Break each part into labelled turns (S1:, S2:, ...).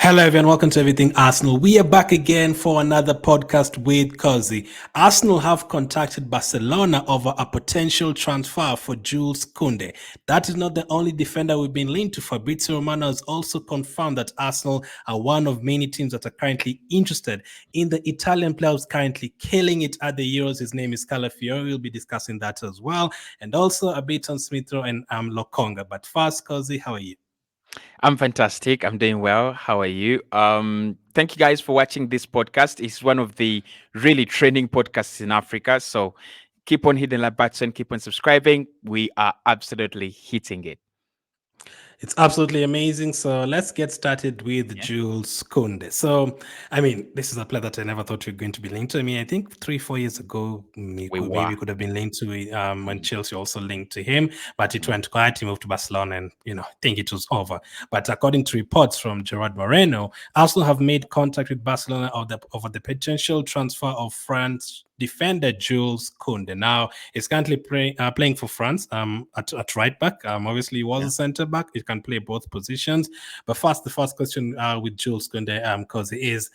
S1: Hello everyone, welcome to Everything Arsenal. We are back again for another podcast with Cozy. Arsenal have contacted Barcelona over a potential transfer for Jules Kounde. That is not the only defender we've been linked to. Fabrizio Romano has also confirmed that Arsenal are one of many teams that are currently interested in the Italian player who's currently killing it at the Euros. His name is Calafiori. We'll be discussing that as well. And also a bit on Smith Rowe and Lokonga. But first, Cozy, how are you?
S2: I'm fantastic. I'm doing well. How are you? Thank you guys for watching this podcast. It's one of the really trending podcasts in Africa. So keep on hitting that button, keep on subscribing. We are absolutely hitting it.
S1: It's absolutely amazing. So let's get started with
S2: Yeah.
S1: Jules Kounde. So, I mean, this is a player that I never thought we were going to be linked to. I mean, I think 3-4 years ago,
S2: We
S1: maybe
S2: were.
S1: could have been linked to when
S2: Mm,
S1: Chelsea also linked to him, but it
S2: mm,
S1: went quiet. He moved to Barcelona, and I think it was over. But according to reports from Gerard Moreno, Arsenal have made contact with Barcelona over the potential transfer of France defender Jules Kounde. Now he's currently playing for France at right back. Obviously, he was
S2: yeah.
S1: a centre back. He can play both positions. But first, the first question with Jules Kounde, Cozy, is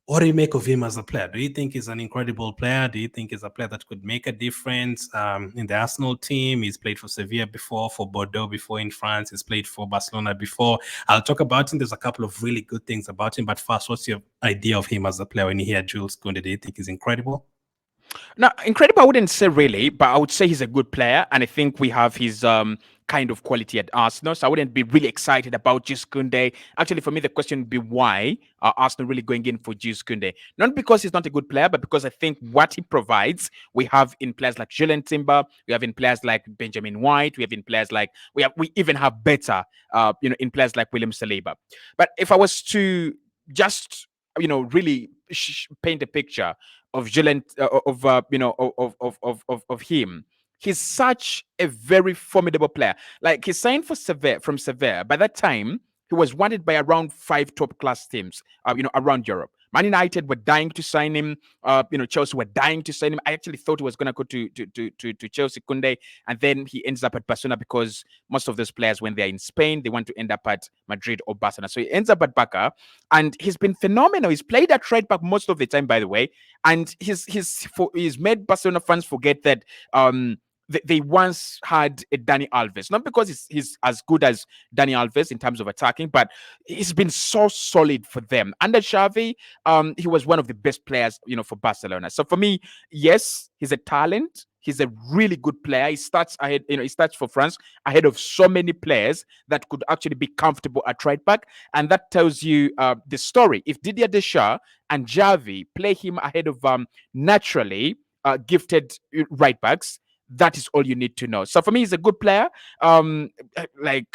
S1: what do you make of him as a player? Do you think he's an incredible player? Do you think he's a player that could make a difference in the Arsenal team? He's played for Sevilla before, for Bordeaux before in France. He's played for Barcelona before. I'll talk about him. There's a couple of really good things about him. But first, what's your idea of him as a player when you hear Jules Kounde? Do you think he's incredible?
S2: Now, incredible, I wouldn't say really, but I would say he's a good player, and I think we have his kind of quality at Arsenal. So I wouldn't be really excited about Jules Kounde. Actually, for me, the question would be why are Arsenal really going in for Jules Kounde? Not because he's not a good player, but because I think what he provides, we have in players like Julian Timber, we have in players like Benjamin White, we have in players like we even have better, in players like William Saliba. But if I was to just really paint a picture of Julian of him. He's such a very formidable player. Like he signed for Sevilla from Sevilla. By that time, he was wanted by around 5 top class teams, around Europe. Man United were dying to sign him. Chelsea were dying to sign him. I actually thought he was going to go to Chelsea Kounde, and then he ends up at Barcelona because most of those players, when they're in Spain, they want to end up at Madrid or Barcelona. So he ends up at Barca, and he's been phenomenal. He's played at right back most of the time, by the way, and he's made Barcelona fans forget that they once had a Dani Alves, not because he's as good as Dani Alves in terms of attacking, but he's been so solid for them. Under Xavi, he was one of the best players, for Barcelona. So for me, yes, he's a talent. He's a really good player. He starts ahead, he starts for France ahead of so many players that could actually be comfortable at right back. And that tells you the story. If Didier Deschamps and Xavi play him ahead of naturally gifted right backs, that is all you need to know. So for me, he's a good player. Like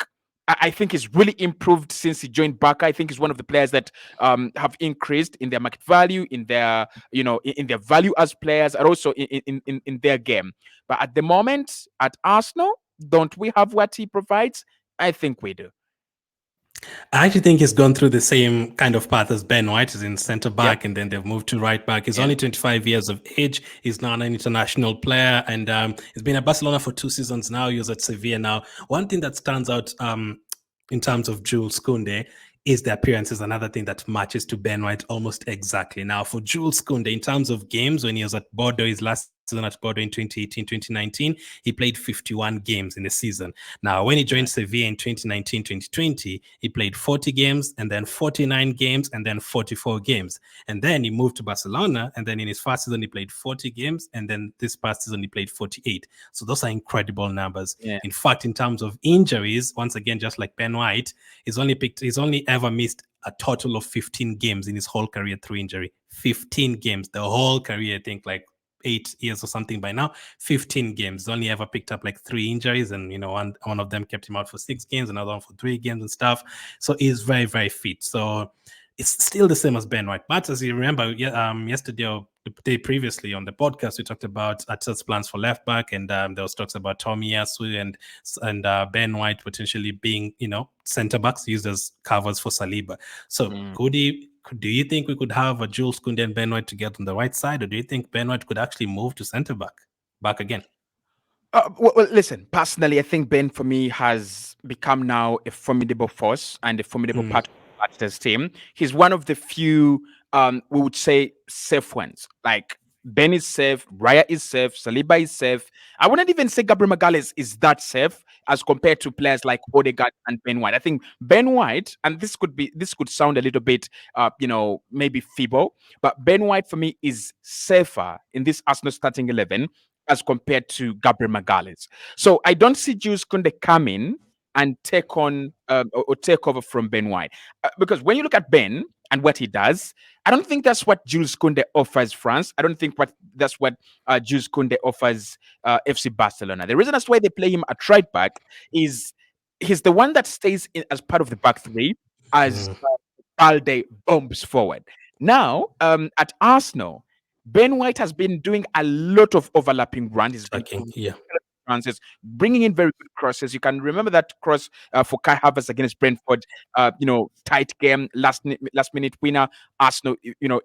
S2: I think he's really improved since he joined Barca. I think he's one of the players that have increased in their market value, in their in their value as players, and also in their game. But at the moment at Arsenal, don't we have what he provides? I think we do.
S1: I actually think he's gone through the same kind of path as Ben White. Is in centre
S2: Yeah,
S1: back, and then they've moved to right back. He's
S2: yeah.
S1: only 25 years of age. He's now an international player, and he's been at Barcelona for 2 seasons now. He was at Sevilla now. One thing that stands out in terms of Jules Kounde is the appearance is another thing that matches to Ben White almost exactly. Now, for Jules Kounde, in terms of games, when he was at Bordeaux, his last season at Bordeaux in 2018, 2019, he played 51 games in the season. Now, when he joined
S2: Right.
S1: Sevilla in 2019, 2020, he played 40 games and then 49 games and then 44 games. And then he moved to Barcelona. And then in his first season, he played 40 games. And then this past season, he played 48. So those are incredible numbers.
S2: Yeah.
S1: In fact, in terms of injuries, once again, just like Ben White, he's only ever missed a total of 15 games in his whole career through injury. 15 games, the whole career, I think like 8 years or something by now. 15 games. Only ever picked up like 3 injuries, and one of them kept him out for 6 games, another one for 3 games and stuff. So he's very, very fit. So it's still the same as Ben White. But as you remember, yesterday or the day previously on the podcast, we talked about Arteta's plans for left back, and there was talks about Tomiyasu and Ben White potentially being, centre backs used as covers for Saliba. So
S2: Mm.
S1: do you think we could have a Jules Kounde and Ben White together on the right side, or do you think Ben White could actually move to centre back again?
S2: Listen, personally, I think Ben for me has become now a formidable force and a formidable
S1: Mm,
S2: part. Manchester's team. He's one of the few, we would say, safe ones. Like Ben is safe, Raya is safe, Saliba is safe. I wouldn't even say Gabriel Magalhaes is that safe as compared to players like Odegaard and Ben White. I think Ben White, and this could sound a little bit, maybe feeble, but Ben White for me is safer in this Arsenal starting 11 as compared to Gabriel Magalhaes. So I don't see Jules Kounde come in and take on or take over from Ben White. Because when you look at Ben and what he does, I don't think that's what Jules Kounde offers France. I don't think that's what Jules Kounde offers FC Barcelona. The reason that's why they play him at right back is he's the one that stays in as part of the back three as
S1: Mm,
S2: Balde bombs forward. Now, at Arsenal, Ben White has been doing a lot of overlapping runs. He's been
S1: tracking. Yeah.
S2: chances, bringing in very good crosses. You can remember that cross for Kai Havertz against Brentford. Tight game, last minute winner. Arsenal,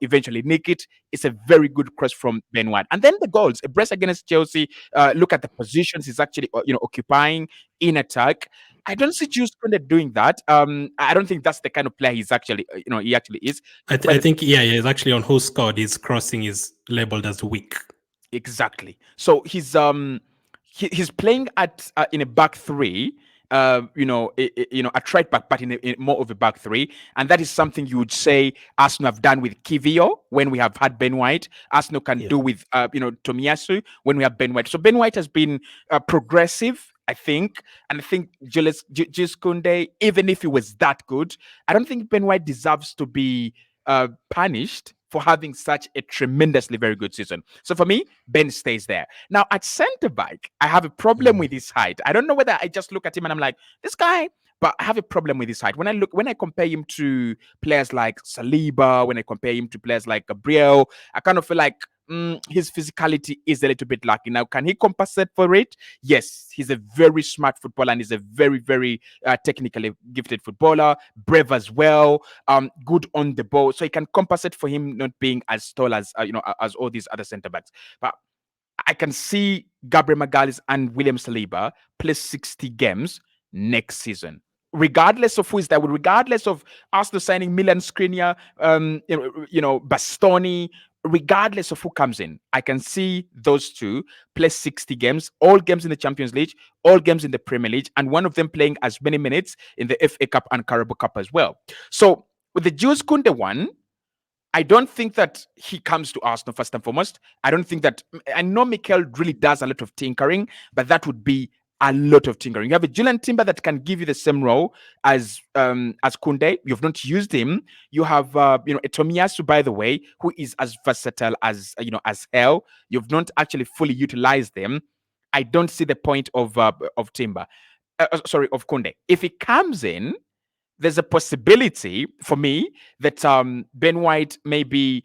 S2: eventually nick it. It's a very good cross from Ben White. And then the goals, a brace against Chelsea. Look at the positions he's actually, occupying in attack. I don't see Jules Kounde doing that. I don't think that's the kind of player he's actually, he actually is.
S1: I
S2: But
S1: think yeah, it's actually on who scored. His crossing is labeled as weak.
S2: exactly. So he's playing at in a back three. At right back, but in more of a back three, and that is something you would say Arsenal have done with Kivio when we have had Ben White. Arsenal can
S1: Yeah.
S2: do with Tomiyasu when we have Ben White. So Ben White has been progressive, I think, and I think Jules Kounde, even if he was that good, I don't think Ben White deserves to be punished for having such a tremendously very good season. So for me, Ben stays there. Now at centre back, I have a problem
S1: Mm,
S2: with his height. I don't know whether I just look at him and I'm like, this guy, but I have a problem with his height. When I compare him to players like Saliba, when I compare him to players like Gabriel, I kind of feel like his physicality is a little bit lacking. Now, can he compensate for it? Yes, he's a very smart footballer and he's a very, very technically gifted footballer, brave as well, good on the ball, so he can compensate for him not being as tall as as all these other centre backs. But I can see Gabriel Magalhaes and William Saliba play 60 games next season. Regardless of who is that, regardless of Arsenal signing Milan Skriniar, Bastoni, regardless of who comes in, I can see those two play 60 games, all games in the Champions League, all games in the Premier League, and one of them playing as many minutes in the FA Cup and Carabao Cup as well. So with the Jules Kounde one, I don't think that he comes to Arsenal first and foremost. I don't think that. I know Mikel really does a lot of tinkering, but that would be a lot of tinkering. You have a Julian Timber that can give you the same role as Kounde. You've not used him. You have a Tomiyasu, by the way, who is as versatile as as hell. You've not actually fully utilized them. I don't see the point of Timber. Sorry, of Kounde. If he comes in, there's a possibility for me that Ben White maybe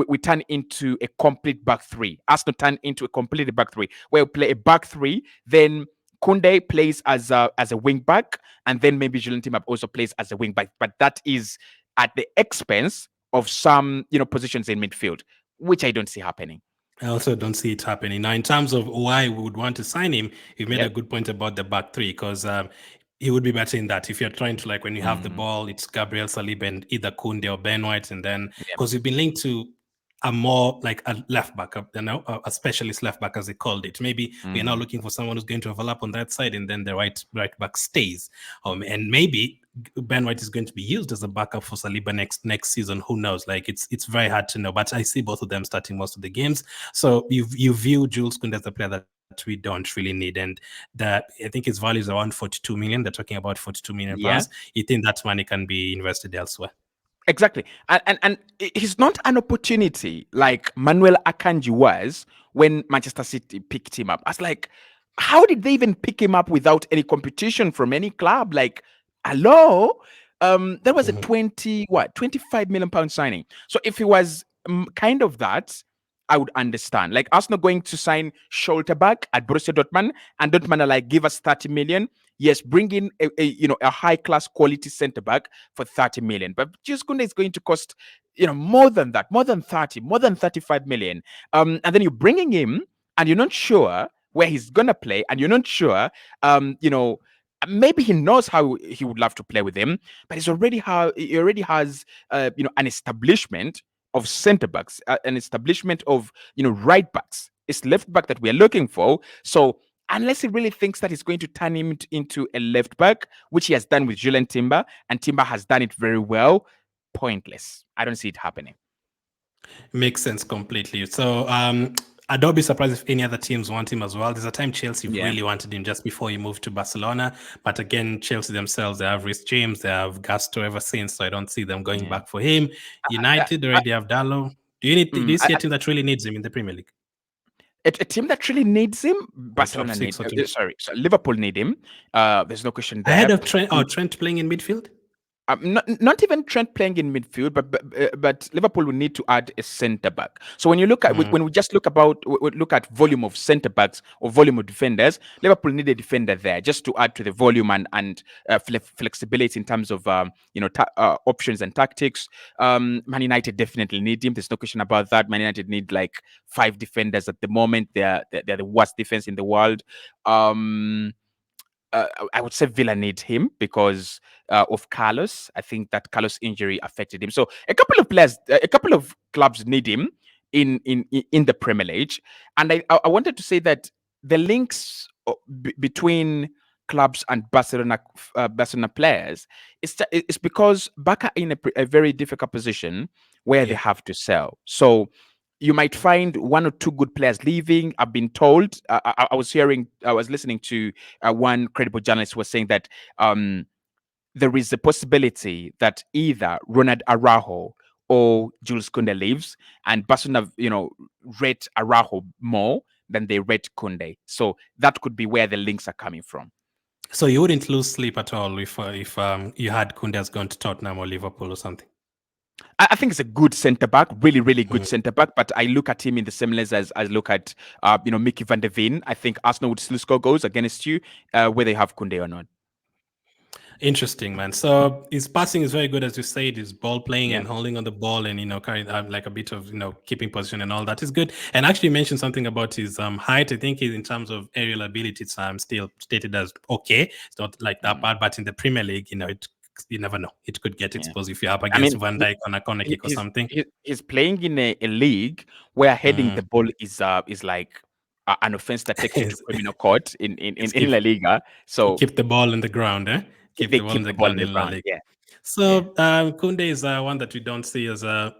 S2: we turn into a complete back three. Arsenal turn into a complete back three where we play a back three, then Kounde plays as a wing back, and then maybe Julian Timber also plays as a wing back. But that is at the expense of some positions in midfield, which I don't see happening.
S1: I also don't see it happening. Now, in terms of why we would want to sign him, you made a
S2: Yep.
S1: good point about the back three because he would be better in that. If you're trying to, like, when you have the
S2: Mhm.
S1: ball, it's Gabriel Saliba and either Kounde or Ben White. And then,
S2: Yep.
S1: because you've been linked to a more like a left back, a specialist left back, as they called it. Maybe we are now
S2: Mhm.
S1: looking for someone who's going to overlap on that side, and then the right back stays. And maybe Ben White is going to be used as a backup for Saliba next season. Who knows? Like it's very hard to know. But I see both of them starting most of the games. So you view Jules Kounde as a player that we don't really need, and that I think his value is around 42 million. They're talking about 42 million
S2: Yeah.
S1: pounds. You think that money can be invested elsewhere?
S2: Exactly. And he's not an opportunity like Manuel Akanji was when Manchester City picked him up. I was like, how did they even pick him up without any competition from any club? Like, hello? That was a
S1: Mhm.
S2: 25 million pound signing. So if he was kind of that, I would understand. Like Arsenal going to sign Scholterback at Borussia Dortmund, and Dortmund are like, give us 30 million. Yes, bring in a high class quality centre back for 30 million. But Jules Kounde is going to cost, more than that, more than 30, more than 35 million. And then you're bringing him and you're not sure where he's gonna play, and you're not sure, maybe he knows how he would love to play with him, but he already has an establishment of centre backs, an establishment of right backs. It's left back that we are looking for. So unless he really thinks that he's going to turn him into a left back, which he has done with Julian Timber, and Timber has done it very well, pointless. I don't see it happening.
S1: Makes sense completely. So I don't be surprised if any other teams want him as well. There's a time Chelsea really wanted him just before he moved to Barcelona. But again, Chelsea themselves, they have Reece James, they have Gusto ever since. So I don't see them going back for him. United already have Dallo. Do you see a team that really needs him in the Premier League?
S2: A team that really needs him, Barcelona
S1: six
S2: need.
S1: or team.
S2: So Liverpool need him. There's no question there.
S1: Ahead of Trent playing in midfield?
S2: Not even Trent playing in midfield, but Liverpool will need to add a centre back. So when you look at when we just look at volume of centre backs or volume of defenders, Liverpool need a defender there just to add to the volume and flexibility in terms of options and tactics. Man United definitely need him. There's no question about that. Man United need like 5 defenders at the moment. They're the worst defense in the world. I would say Villa need him because of Carlos. I think that Carlos injury affected him. So a couple of clubs need him in the Premier League. And I wanted to say that the links between clubs and Barcelona players is because Barca are in a very difficult position where they have to sell. So you might find 1 or 2 good players leaving. I've been told. I was listening to one credible journalist who was saying that there is a possibility that either Ronald Araujo or Jules Kounde leaves, and Barcelona, rate Araujo more than they rate Kounde. So that could be where the links are coming from.
S1: So you wouldn't lose sleep at all if you had Kounde has gone to Tottenham or Liverpool or something?
S2: I think it's a good centre back, really, really good centre back. But I look at him in the same lens as I look at, Mickey van der Ven. I think Arsenal would still score goals against you, whether they have Kounde or not.
S1: Interesting, man. So his passing is very good, as you said. His ball playing and holding on the ball, and carrying like a bit of keeping position and all that is good. And actually, you mentioned something about his height. I think in terms of aerial ability, it's still stated as okay. It's not like that bad, but in the Premier League, you never know. It could get exposed if you're up against Van Dijk on a corner kick or something.
S2: He's playing in a league where heading the ball is like an offense that takes you to criminal court in La Liga. So
S1: keep the ball in the ground, eh? Keep the ball in the ground in La Liga.
S2: Yeah.
S1: So Kounde is one that we don't see as a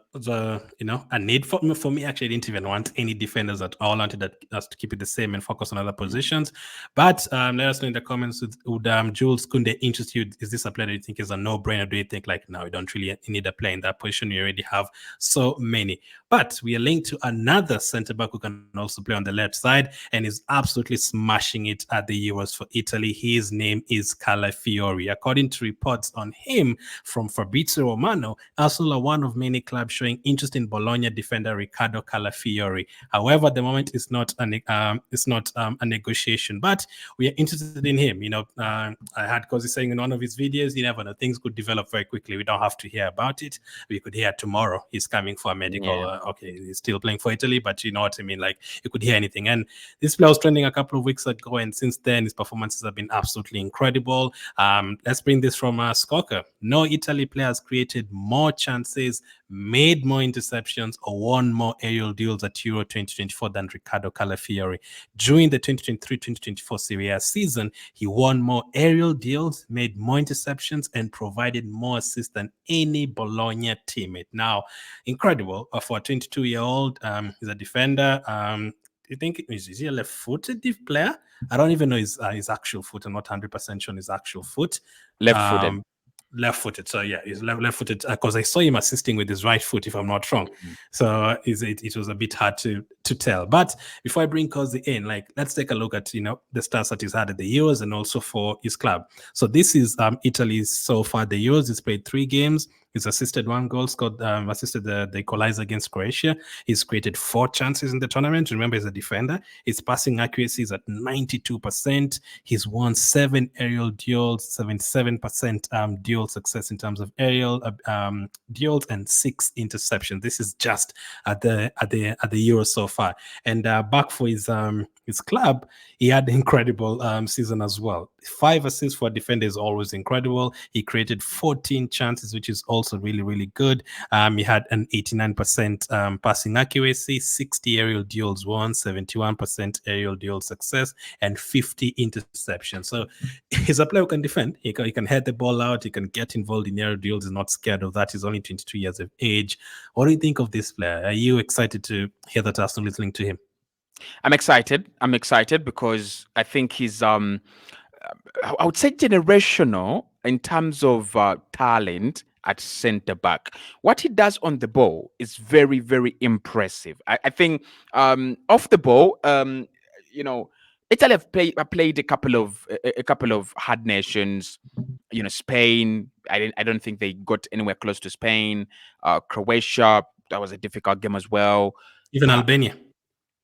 S1: need for me. For me, actually, I didn't even want any defenders at all. I wanted us to keep it the same and focus on other positions. But let us know in the comments, would Jules Kounde interest you? Is this a player that you think is a no-brainer? Do you think like, no, you don't really need a player in that position? You already have so many. But we are linked to another centre-back who can also play on the left side and is absolutely smashing it at the Euros for Italy. His name is Calafiori. According to reports on him from Fabrizio Romano, Arsenal are one of many clubs showing interest in Bologna defender Riccardo Calafiori. However, at the moment it's not a negotiation, but we are interested in him. I had Kosi saying in one of his videos, you never know, things could develop very quickly. We don't have to hear about it. We could hear tomorrow he's coming for a medical. Okay, he's still playing for Italy, but you know what I mean. Like, you could hear anything. And this player was trending a couple of weeks ago, and since then his performances have been absolutely incredible. Let's bring this from Skoker. No Italy players created more chances, made more interceptions, or won more aerial duels at Euro 2024 than Riccardo Calafiori. During the 2023-2024 Serie A season, he won more aerial duels, made more interceptions, and provided more assists than any Bologna teammate. Now, incredible for a 22-year-old. He's a defender. You think is he a left-footed player? I don't even know his actual foot. I'm not 100% sure on his actual foot.
S2: Left-footed.
S1: Left-footed. So yeah, he's left-footed because I saw him assisting with his right foot, if I'm not wrong. So it was a bit hard to tell. But before I bring Kosi in, let's take a look at the stats that he's had at the Euros and also for his club. So this is Italy's so far the Euros. He's played 3 games. He's assisted 1 goal, scored, assisted the equalizer against Croatia. He's created 4 chances in the tournament. Remember, he's a defender. His passing accuracy is at 92%. He's won 7 aerial duels, 77% duel success in terms of aerial duels, and 6 interceptions. This is just at the Euro so far. And back for his club, he had an incredible season as well. 5 assists for a defender is always incredible. He created 14 chances, which is also really, really good. He had an 89% passing accuracy, 60 aerial duels won, 71% aerial duel success, and 50 interceptions. So he's a player who can defend. He can head the ball out. He can get involved in aerial duels. He's not scared of that. He's only 22 years of age. What do you think of this player? Are you excited to hear that Arsenal is linked to him?
S2: I'm excited. I'm excited because I think he's I would say generational in terms of talent at centre back. What he does on the ball is very, very impressive. I think off the ball, you know, Italy have played a couple of hard nations. You know, Spain. I don't think they got anywhere close to Spain. Croatia. That was a difficult game as well.
S1: Even
S2: But
S1: Albania.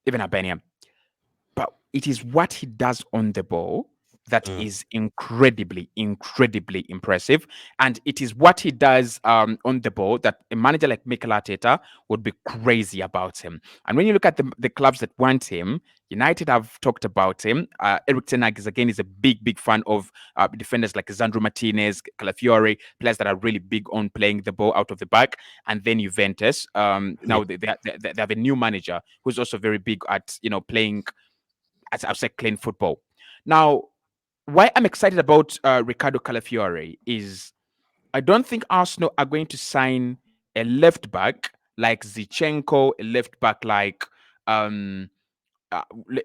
S2: even Albania. But it is what he does on the ball that
S1: Mm.
S2: is incredibly, incredibly impressive. And it is what he does on the ball that a manager like Mikel Arteta would be crazy about him. And when you look at the clubs that want him, United have talked about him. Eric Ten Hag is a big, big fan of defenders like Sandro Martinez, Calafiori, players that are really big on playing the ball out of the back. And then Juventus. Now they have a new manager who's also very big at playing, as I'll say, clean football. Now, why I'm excited about Riccardo Calafiori is I don't think Arsenal are going to sign a left back like Zichenko, a left back like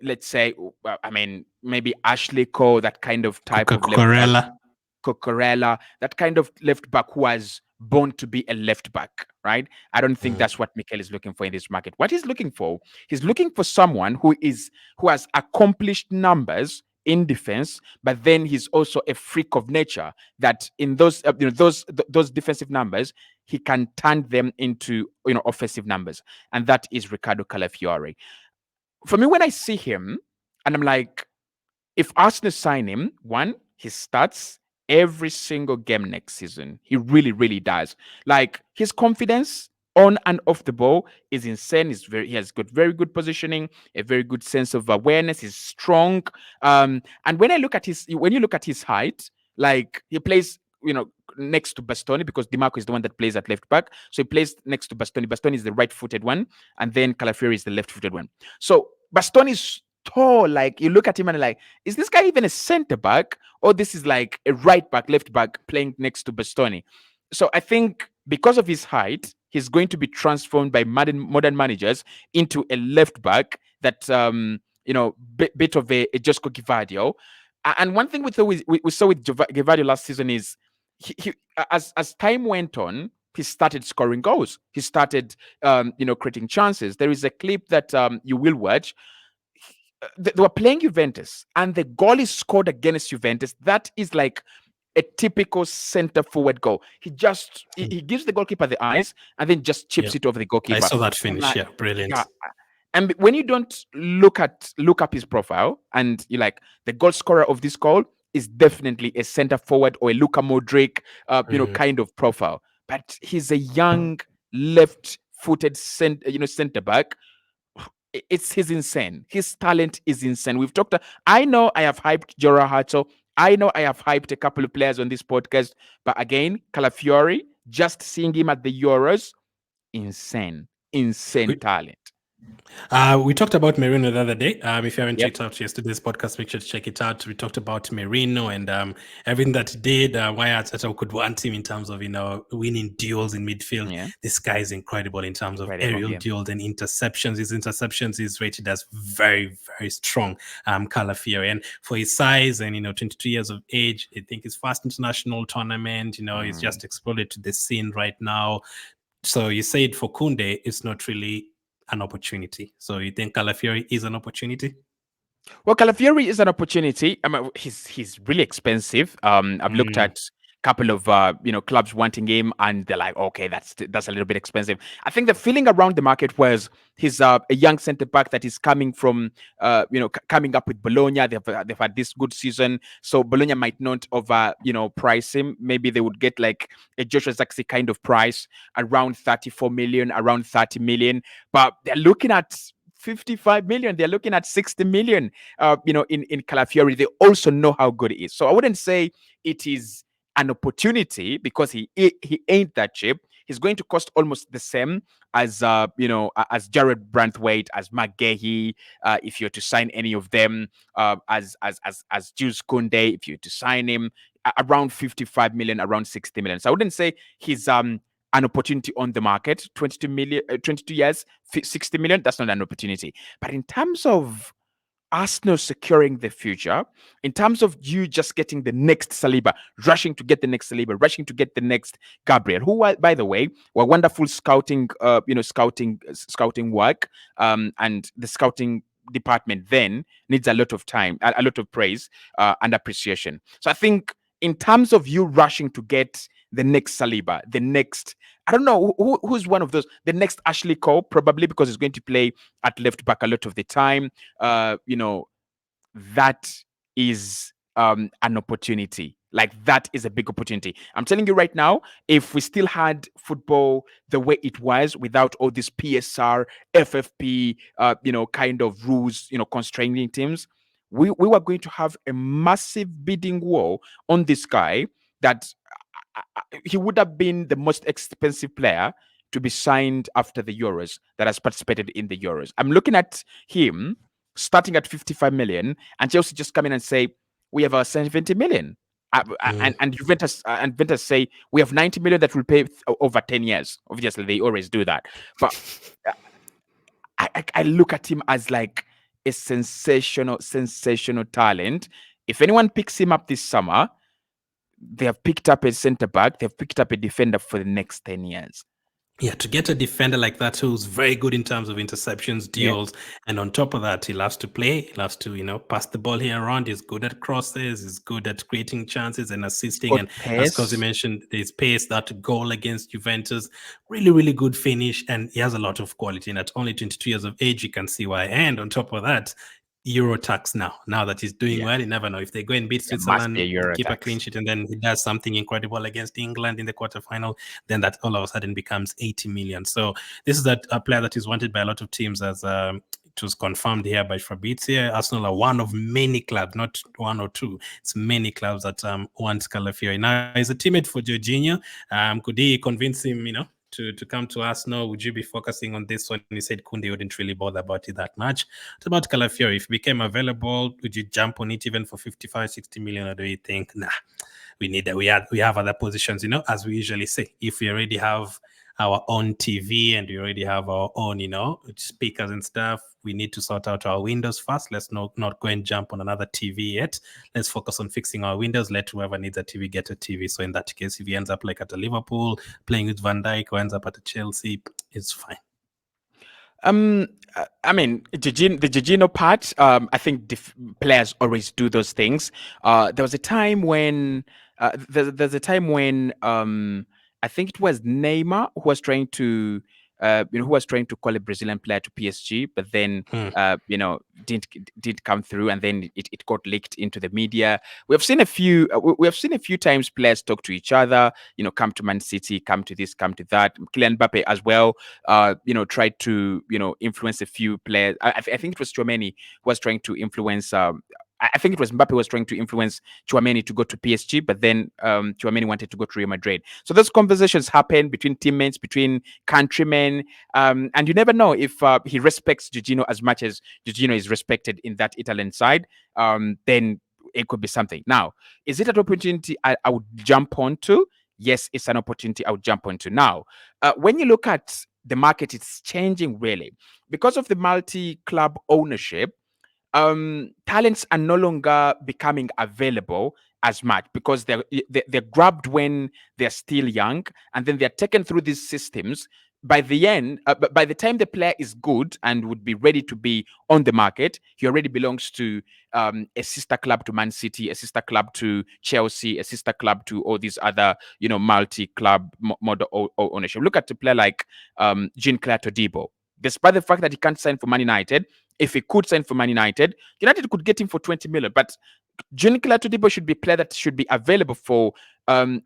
S2: let's say, I mean, maybe Ashley Cole, that kind of type of left back.
S1: Cucurella.
S2: Cucurella, that kind of left back who was born to be a left back, right? I don't think that's what Mikel is looking for in this market. What he's looking for someone who has accomplished numbers in defense, but then he's also a freak of nature that in those those defensive numbers he can turn them into offensive numbers, and that is Riccardo Calafiori. For me, when I see him, and I'm like, if Arsenal sign him, one, he starts every single game next season. He really, really does. Like his confidence on and off the ball is insane. He has got very good positioning, a very good sense of awareness. He's strong. And when you look at his height, like he plays, next to Bastoni because Dimarco is the one that plays at left back. So he plays next to Bastoni. Bastoni is the right-footed one, and then Calafiori is the left-footed one. So Bastoni is tall. Like you look at him and like, is this guy even a center back, or this is like a right back, left back playing next to Bastoni? So I think because of his height, he's going to be transformed by modern managers into a left back that bit of a Josko Gvardiol. And one thing we saw with Gvardiol last season is as time went on, he started scoring goals. He started creating chances. There is a clip that you will watch. They were playing Juventus, and the goal is scored against Juventus. That is like a typical center forward goal. He just he gives the goalkeeper the eyes and then just chips it over the goalkeeper.
S1: I saw that finish. Yeah, brilliant.
S2: Yeah. And when you don't look up his profile and you're like, the goal scorer of this goal is definitely a center forward or a Luka Modric, kind of profile. But he's a young left-footed center back. He's insane. His talent is insane. I know I have hyped Jora Hato. I know I have hyped a couple of players on this podcast, but again, Calafiori, just seeing him at the Euros, insane talent.
S1: We talked about Merino the other day. If you haven't checked out yesterday's podcast, make sure to check it out. We talked about Merino and everything that he did, why Arteta could want him in terms of winning duels in midfield. Yeah. This guy is incredible in terms of aerial duels and interceptions. His interceptions is rated as very, very strong. Calafiori, and for his size and 22 years of age, I think his first international tournament. He's just exploded to the scene right now. So you said for Kounde, it's not really an opportunity. So you think Calafiori is an opportunity?
S2: Well, Calafiori is an opportunity. I mean, he's really expensive. I've looked at a couple of clubs wanting him, and they're like, okay, that's a little bit expensive. I think the feeling around the market was he's a young centre back that is coming from coming up with Bologna. They've had this good season, so Bologna might not price him. Maybe they would get like a Joshua Zirkzee kind of price around 34 million, around 30 million, but they're looking at 55 million. They're looking at 60 million, in Calafiori. They also know how good he is. So I wouldn't say it is an opportunity because he ain't that cheap. He's going to cost almost the same as as Jared Branthwaite, as McGahey, if you're to sign any of them, as Jules Kounde, if you're to sign him, around 55 million, around 60 million. So I wouldn't say he's an opportunity on the market. 22 million, 22 years, 60 million. That's not an opportunity. But in terms of Arsenal securing the future, in terms of you just getting the next Saliba, rushing to get the next Saliba, rushing to get the next Gabriel, who, by the way, were wonderful scouting, scouting work, and the scouting department then needs a lot of time, a lot of praise and appreciation. So I think in terms of you rushing to get the next Saliba, the next, I don't know who's one of those, the next Ashley Cole, probably because he's going to play at left back a lot of the time. That is an opportunity. Like, that is a big opportunity. I'm telling you right now, if we still had football the way it was without all this PSR, FFP, kind of rules, constraining teams, we were going to have a massive bidding war on this guy that he would have been the most expensive player to be signed after the Euros that has participated in the Euros. I'm looking at him starting at 55 million, and Chelsea just come in and say, we have our 70 million. And Juventus say we have 90 million that will pay over 10 years. Obviously, they always do that. But I look at him as like a sensational talent. If anyone picks him up this summer, they have picked up a centre back, they've picked up a defender for the next 10 years.
S1: Yeah, to get a defender like that who's very good in terms of interceptions, duels, and on top of that, he loves to play, he loves to, pass the ball here around, he's good at crosses, he's good at creating chances and assisting, and as Cozy mentioned, there's pace, that goal against Juventus, really, really good finish, and he has a lot of quality, and at only 22 years of age, you can see why, and on top of that, Euro tax now that he's doing well. You never know if they go and beat Switzerland, keep a clean sheet, and then he does something incredible against England in the quarterfinal, then that all of a sudden becomes 80 million. So this is a player that is wanted by a lot of teams, as it was confirmed here by Fabrizio. Arsenal are one of many clubs, not one or two. It's many clubs that want Calafiori. Now, he's a teammate for Jorginho. Could he convince him, to come to Arsenal? Would you be focusing on this one? He said Kounde wouldn't really bother about it that much. What about Calafiori? If it became available, would you jump on it even for 55, 60 million? Or do you think, nah, we have other positions, as we usually say, if we already have our own TV and we already have our own, speakers and stuff, we need to sort out our windows first. Let's not go and jump on another TV yet. Let's focus on fixing our windows. Let whoever needs a TV get a TV. So in that case, if he ends up like at a Liverpool playing with Van Dijk, or ends up at a Chelsea, it's fine.
S2: I mean, the Jorginho part, I think players always do those things. There was a time when there's a time when I think it was Neymar who was trying to call a Brazilian player to PSG, but then didn't come through, and then it got leaked into the media. We have seen a few times players talk to each other, come to Man City, come to this, come to that. Kylian Mbappe as well, tried to influence a few players. I think it was Tchouaméni who was trying to influence. I think it was Mbappe was trying to influence Tchouaméni to go to PSG, but then Tchouaméni wanted to go to Real Madrid. So those conversations happen between teammates, between countrymen, and you never know if he respects Jorginho as much as Jorginho is respected in that Italian side. Then it could be something. Now, is it an opportunity I would jump onto? Yes, it's an opportunity I would jump onto. Now, when you look at the market, it's changing really because of the multi-club ownership. Talents are no longer becoming available as much because they're grabbed when they're still young, and then they're taken through these systems. By the end, by the time the player is good and would be ready to be on the market, he already belongs to a sister club to Man City, a sister club to Chelsea, a sister club to all these other, multi-club model ownership. Look at a player like Jean-Claire Todibo. Despite the fact that he can't sign for Man United, if he could sign for Man United, United could get him for 20 million. But Jean-Claire Todibo should be a player that should be available for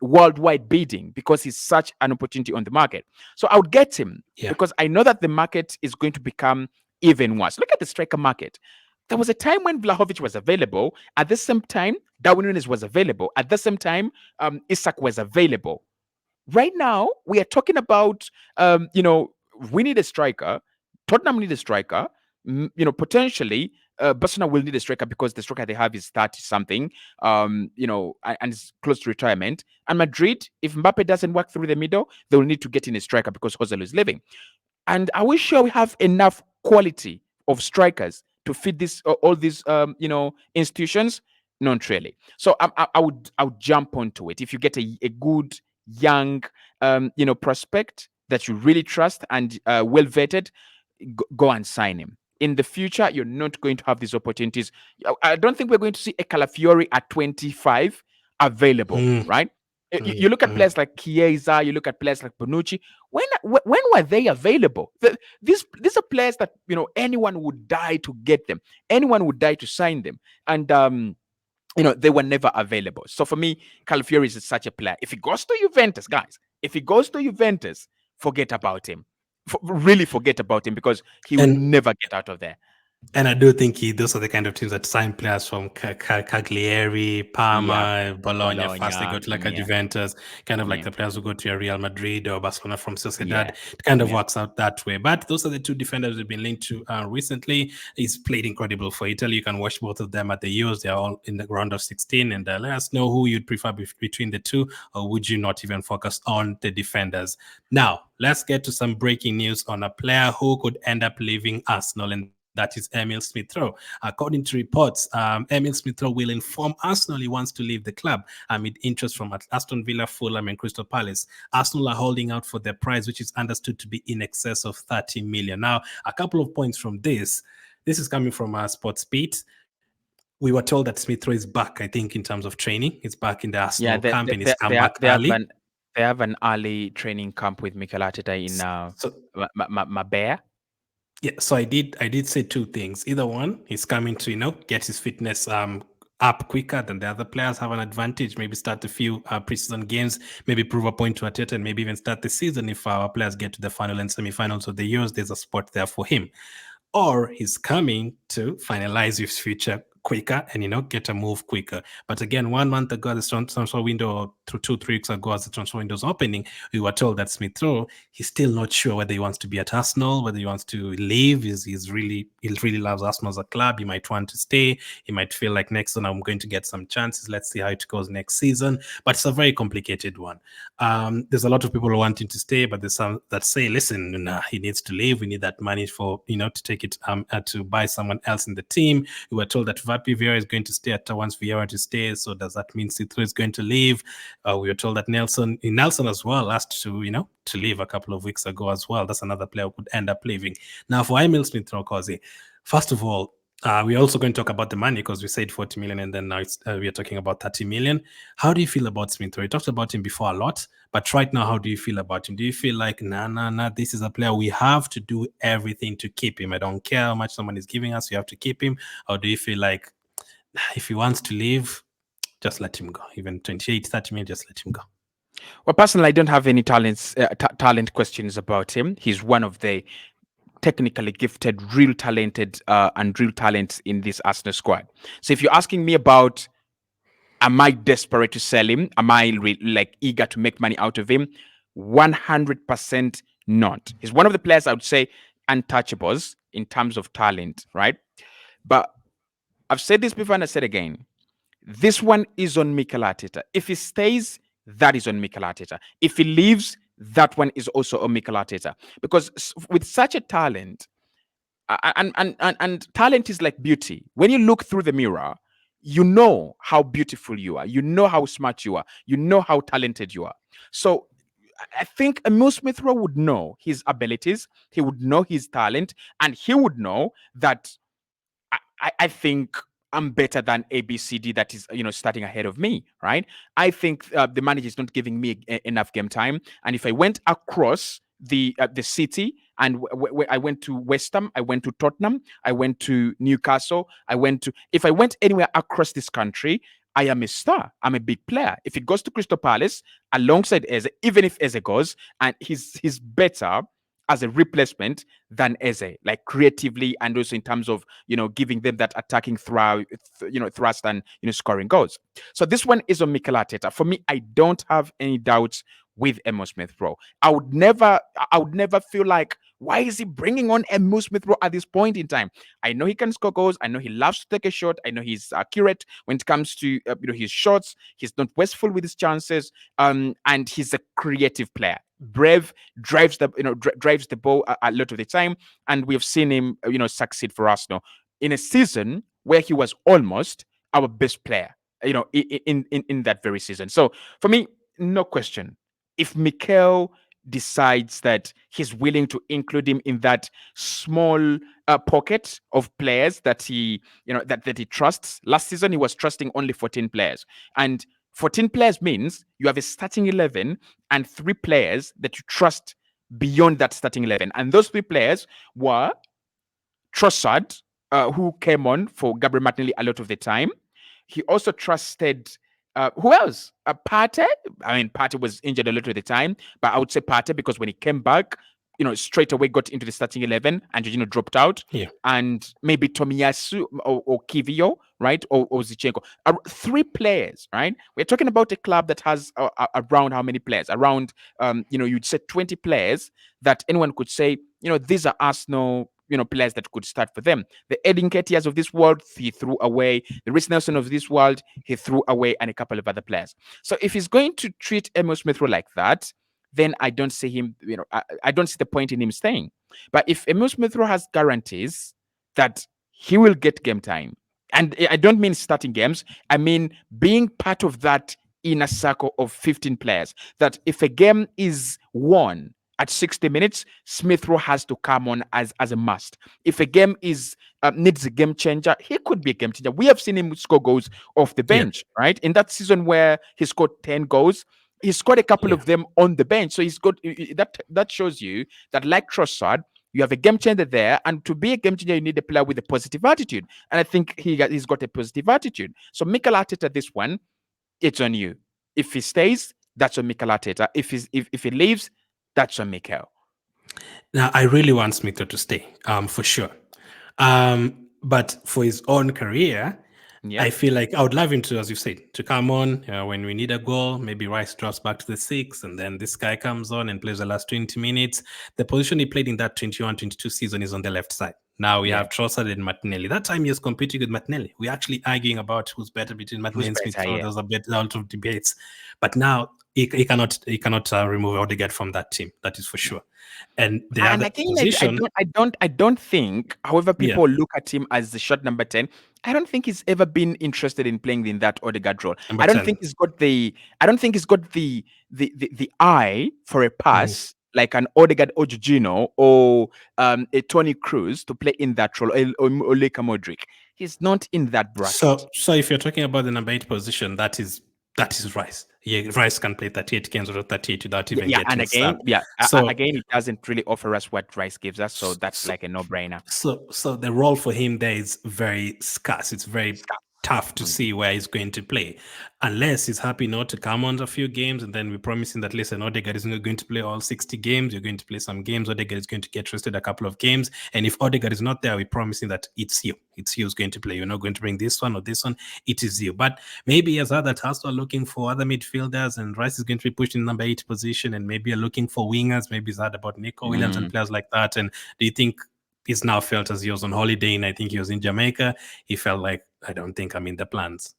S2: worldwide bidding because he's such an opportunity on the market. So I would get him because I know that the market is going to become even worse. Look at the striker market. There was a time when Vlahovic was available. At the same time, Darwin Nunes was available. At the same time, Isak was available. Right now, we are talking about, we need a striker. Tottenham need a striker. Potentially, Barcelona will need a striker because the striker they have is 30 something, and is close to retirement. And Madrid, if Mbappe doesn't work through the middle, they will need to get in a striker because Jose is leaving. And are we sure we have enough quality of strikers to feed this all these institutions? Not really. So I would jump onto it if you get a good young prospect that you really trust and well vetted. Go and sign him. In the future, you're not going to have these opportunities. I don't think we're going to see a Calafiori at 25 available, right? You look at players like Chiesa, you look at players like Bonucci. When were they available? These are players that anyone would die to get them, anyone would die to sign them, and they were never available. So for me, Calafiori is such a player. If he goes to Juventus, guys, if he goes to Juventus, forget about him. Really forget about him because he will never get out of there.
S1: And I do think those are the kind of teams that sign players from Cagliari, Parma, Bologna. First, they go to like a Juventus, kind of like the players who go to a Real Madrid or Barcelona from Sociedad. It kind of works out that way. But those are the two defenders we've been linked to recently. He's played incredible for Italy. You can watch both of them at the Euros. They're all in the round of 16. And let us know who you'd prefer between the two, or would you not even focus on the defenders? Now, let's get to some breaking news on a player who could end up leaving Arsenal, and that is Emile Smith Rowe. According to reports, Emile Smith Rowe will inform Arsenal he wants to leave the club amid interest from Aston Villa, Fulham, and Crystal Palace. Arsenal are holding out for their price, which is understood to be in excess of 30 million. Now, a couple of points from this. This is coming from our Sports Beat. We were told that Smith Rowe is back, I think, in terms of training. He's back in the Arsenal camp and he's come back early.
S2: They have an early training camp with Mikel Arteta in Mabea.
S1: Yeah, so I did say two things. Either one, he's coming to get his fitness up quicker than the other players, have an advantage, maybe start a few preseason games, maybe prove a point to Arteta, and maybe even start the season if our players get to the final and semi-finals of the Euros. There's a spot there for him. Or he's coming to finalize his future quicker and get a move quicker. But again, 1 month ago, the transfer window, 2-3 weeks ago, as the transfer window was opening, we were told that Smith Rowe, he's still not sure whether he wants to be at Arsenal, whether he wants to leave. He really loves Arsenal as a club. He might want to stay. He might feel like next season I'm going to get some chances. Let's see how it goes next season. But it's a very complicated one. There's a lot of people wanting to stay, but there's some that say, listen, he needs to leave. We need that money for to take it to buy someone else in the team. We were told that Vieira is going to stay at once Vieira to stay. So does that mean Citro is going to leave? We were told that Nelson as well asked to leave a couple of weeks ago as well. That's another player who could end up leaving. Now for Emile Smith Rowe, first of all, we're also going to talk about the money because we said 40 million and then now we are talking about 30 million. How do you feel about Smith Rowe? We talked about him before a lot, but right now, how do you feel about him? Do you feel like, nah, this is a player we have to do everything to keep him? I don't care how much someone is giving us, we have to keep him. Or do you feel like if he wants to leave, just let him go? Even 28, 30 million, just let him go.
S2: Well, personally, I don't have any talent questions about him. He's one of the technically gifted, real talented and real talents in this Arsenal squad. So if you're asking me about, am I desperate to sell him? Am I eager to make money out of him? 100% not. He's one of the players I would say untouchables in terms of talent, right? But I've said this before and I said again, this one is on Mikel Arteta. If he stays, that is on Mikel Arteta. If he leaves, that one is also on Mikel Arteta. Because with such a talent, and talent is like beauty. When you look through the mirror, you know how beautiful you are. You know how smart you are. You know how talented you are. So I think Emile Smith Rowe would know his abilities. He would know his talent. And he would know that I think I'm better than ABCD that is, starting ahead of me, right? I think the manager is not giving me enough game time. And if I went across the city and I went to West Ham, I went to Tottenham, I went to Newcastle, if I went anywhere across this country, I am a star. I'm a big player. If it goes to Crystal Palace alongside Eze, even if Eze goes and he's better as a replacement than Eze, like creatively and also in terms of giving them that attacking thrust and scoring goals. So this one is on Mikel Arteta. For me, I don't have any doubts with Emile Smith Rowe. I would never feel like, why is he bringing on Emile Smith Rowe at this point in time? I know he can score goals. I know he loves to take a shot. I know he's accurate when it comes to his shots. He's not wasteful with his chances. And he's a creative player. Brave, drives the ball a lot of the time, and we've seen him succeed for Arsenal in a season where he was almost our best player. In that very season. So for me, no question. If Mikel decides that he's willing to include him in that small pocket of players that that he trusts. Last season he was trusting only 14 players, and 14 players means you have a starting 11 and 3 players that you trust beyond that starting 11, and those 3 players were Trossard, who came on for Gabriel Martinelli a lot of the time. He also trusted who else? Partey. I mean, Partey was injured a lot of the time, but I would say Partey because when he came back, straight away got into the starting 11 and dropped out.
S1: Yeah.
S2: And maybe Tomiyasu or Kivio, right? Or Zichenko. 3 players, right? We're talking about a club that has around how many players? Around, you'd say 20 players that anyone could say, these are Arsenal players that could start for them. The Edin Ketias of this world, he threw away. The Reece Nelson of this world, he threw away, and a couple of other players. So if he's going to treat Emile Smith Rowe like that, then I don't see him, I don't see the point in him staying. But if Emile Smith Rowe has guarantees that he will get game time, and I don't mean starting games, I mean being part of that inner circle of 15 players, that if a game is won at 60 minutes, Smith Rowe has to come on as a must. If a game needs a game changer, he could be a game changer. We have seen him score goals off the bench, right? In that season where he scored 10 goals, he scored a couple of them on the bench. So he's got that shows you that, like Trossard, you have a game changer there, and to be a game changer, you need a player with a positive attitude. And I think he's got a positive attitude. So Mikel Arteta, this one, it's on you. If he stays, that's on Mikel Arteta. If he leaves, that's on Mikel.
S1: Now, I really want Smith to stay, for sure. But for his own career, I feel like I would love him to, as you said, to come on when we need a goal. Maybe Rice drops back to the 6, and then this guy comes on and plays the last 20 minutes. The position he played in that 21-22 season is on the left side. Now we have Trossard and Martinelli. That time he was competing with Martinelli. We're actually arguing about who's better between Martinelli and Smith Rowe. There's a lot of debates. But now he cannot remove Odegaard from that team. That is for sure. And the other
S2: again,
S1: position,
S2: I don't think, however people look at him as the short number 10, I don't think he's ever been interested in playing in that Odegaard role. I don't think he's got the eye for a pass like an Odegaard or Jorginho or a Toni Kroos to play in that role, or Luka Modric. He's not in that bracket.
S1: So if you're talking about the number 8 position, that is Rice. Yeah, Rice can play 38 games or 38 without even getting
S2: again,
S1: So
S2: again, it doesn't really offer us what Rice gives us, so that's like a no-brainer.
S1: So the role for him there is very scarce. It's very tough to see where he's going to play, unless he's happy not to come on a few games, and then we're promising that, listen, Odegaard is not going to play all 60 games. You're going to play some games. Odegaard is going to get rested a couple of games, and if Odegaard is not there, we're promising that it's you who's going to play. You're not going to bring this one or this one. It is you. But maybe he has other tasks, are looking for other midfielders, and Rice is going to be pushed in number 8 position, and maybe you're looking for wingers. Maybe he's heard about Nico Williams and players like that. And do you think he's now felt as he was on holiday, and I think he was in Jamaica, he felt like, I don't think I'm in the plans?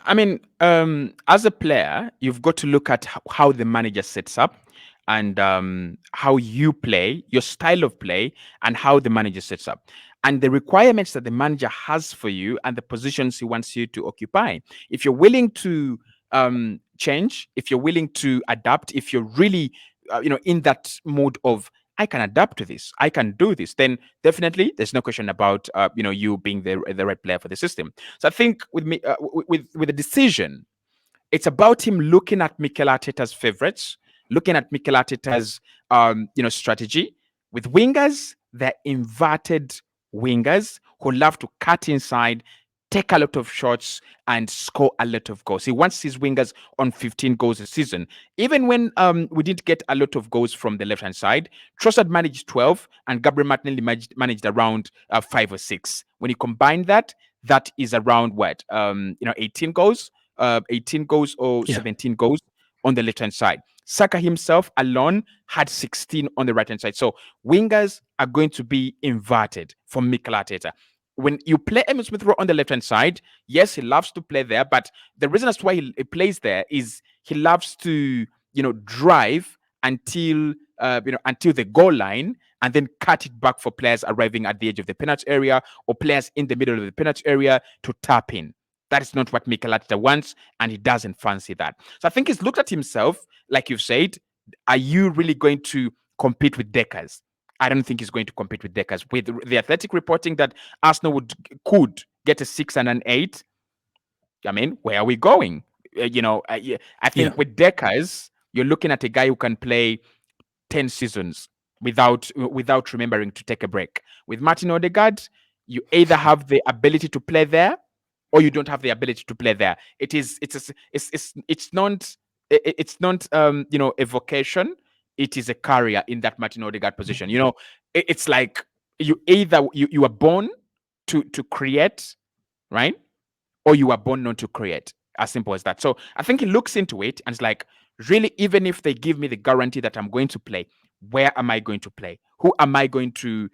S2: I mean, as a player, you've got to look at how the manager sets up and how you play, your style of play, and how the manager sets up, and the requirements that the manager has for you and the positions he wants you to occupy. If you're willing to change, if you're willing to adapt, if you're really in that mode of, I can adapt to this, I can do this, then definitely there's no question about you being the right player for the system. So I think with me, with the decision, it's about him looking at Mikel Arteta's favorites, looking at Mikel Arteta's strategy. With wingers, they're inverted wingers who love to cut inside, take a lot of shots, and score a lot of goals. He wants his wingers on 15 goals a season. Even when we didn't get a lot of goals from the left hand side, Trossard managed 12 and Gabriel Martinelli managed around 5 or 6. When you combine that, that is around what 18 goals, 18 goals or
S1: Yeah.
S2: 17 goals on the left hand side. Saka himself alone had 16 on the right hand side. So wingers are going to be inverted from Mikel Arteta. When you play Emile Smith Rowe on the left hand side, yes, he loves to play there, but the reason as to why he plays there is he loves to drive until until the goal line and then cut it back for players arriving at the edge of the penalty area or players in the middle of the penalty area to tap in. That is not what Mikel Arteta wants, and he doesn't fancy that. So I think he's looked at himself, like you've said, are you really going to compete with Deckers? I don't think he's going to compete with Deckers. With the Athletic reporting that Arsenal could get a 6 and an 8, I mean, where are we going? I
S1: Yeah.
S2: think with Deckers, you're looking at a guy who can play 10 seasons without remembering to take a break. With Martin Odegaard, you either have the ability to play there or you don't have the ability to play there. It's not a vocation. It is a career in that Martin Odegaard position. It's like you are born to create, right? Or you are born not to create. As simple as that. So I think he looks into it and it's like, really, even if they give me the guarantee that I'm going to play, where am I going to play? Who am I going to,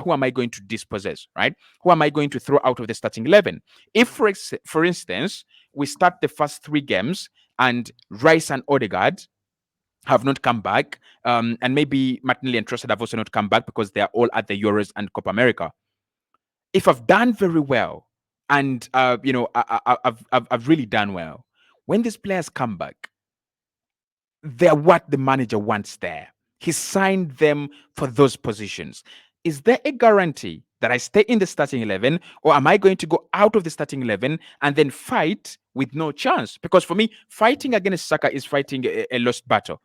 S2: who am I going to dispossess, right? Who am I going to throw out of the starting 11? If, for instance, we start the first 3 games and Rice and Odegaard have not come back, and maybe Martinelli and Trossard have also not come back because they are all at the Euros and Copa America. If I've done very well, and I've really done well, when these players come back, they're what the manager wants there. He signed them for those positions. Is there a guarantee that I stay in the starting 11, or am I going to go out of the starting 11 and then fight with no chance? Because for me, fighting against Saka is fighting a lost battle.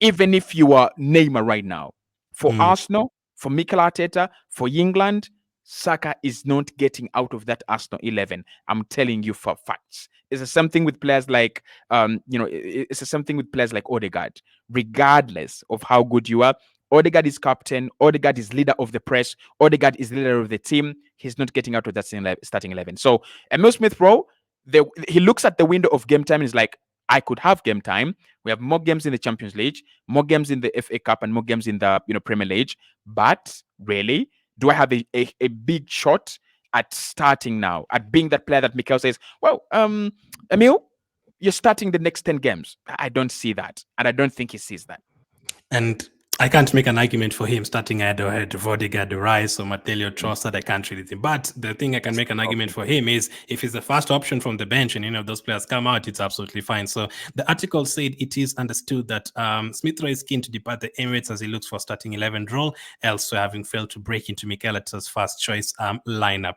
S2: Even if you are Neymar right now, for Arsenal, for Mikel Arteta, for England, Saka is not getting out of that Arsenal 11. I'm telling you for facts. It's the same thing with players like, it's the same thing with players like Odegaard. Regardless of how good you are, Odegaard is captain. Odegaard is leader of the press. Odegaard is leader of the team. He's not getting out of that starting 11. So Emile Smith Rowe, he looks at the window of game time and is like, I could have game time. We have more games in the Champions League, more games in the FA Cup, and more games in the Premier League. But really, do I have a big shot at starting now, at being that player that Mikel says, well, Emile, you're starting the next 10 games? I don't see that. And I don't think he sees that.
S1: And I can't make an argument for him starting head or head of Odegaard, Rice, or Matteo Trossard. I can't really think. But the thing I can make an argument for him is if he's the first option from the bench and those players come out, it's absolutely fine. So the article said it is understood that Smith Rowe is keen to depart the Emirates as he looks for starting 11 role, elsewhere having failed to break into Mikel Arteta's first choice lineup.